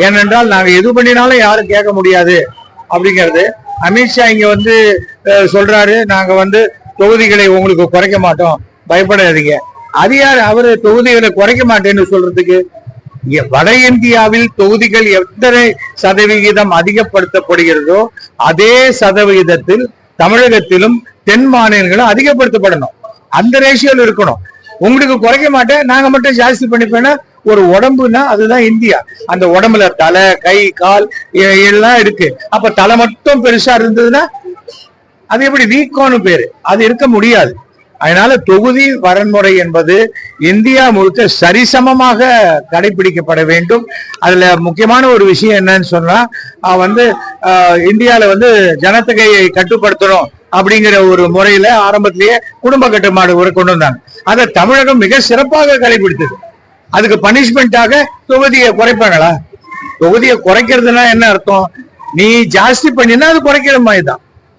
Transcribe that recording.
ஏனென்றால் நாங்க எது பண்ணினாலும் யாரும் கேட்க முடியாது அப்படிங்கிறது. அமித்ஷா இங்க வந்து சொல்றாரு, நாங்க தொகுதிகளை உங்களுக்கு குறைக்க மாட்டோம், பயப்படாதீங்க. அது யார் அவரு தொகுதிகளை குறைக்க மாட்டேன்னு சொல்றதுக்கு? வட இந்தியாவில் தொகுதிகள் எத்தனை சதவிகிதம் அதிகப்படுத்தப்படுகிறதோ அதே சதவிகிதத்தில் தமிழகத்திலும் தென் மாநிலங்களும் அதிகப்படுத்தப்படணும். அந்த ரேஷியோல இருக்கணும். உங்களுக்கு குறைக்க மாட்டேன், நாங்க மட்டும் ஜாஸ்தி பண்ணிப்பேன்னா ஒரு உடம்புனா அதுதான் இந்தியா. அந்த உடம்புல தலை, கை, கால் எல்லாம் இருக்கு. அப்ப தலை மட்டும் பெருசா இருந்ததுன்னா அது எப்படி வீக்கோன்னு பேரு, அது இருக்க முடியாது. அதனால தொகுதி வரன்முறை என்பது இந்தியா முழுக்க சரிசமமாக கடைபிடிக்கப்பட வேண்டும். அதுல முக்கியமான ஒரு விஷயம் என்னன்னு சொன்னா இந்தியால ஜனத்தொகையை கட்டுப்படுத்தணும் அப்படிங்கிற ஒரு முறையில ஆரம்பத்திலேயே குடும்ப கட்டுப்பாடு கொண்டு வந்தாங்க. அதை தமிழகம் மிக சிறப்பாக கடைபிடித்தது. அதுக்கு பனிஷ்மெண்டாக தொகுதியை குறைப்பாங்களா? தொகுதியை குறைக்கிறதுனா என்ன அர்த்தம்? நீ ஜாஸ்தி பண்ணினா அது குறைக்கிற மாதிரி தான்.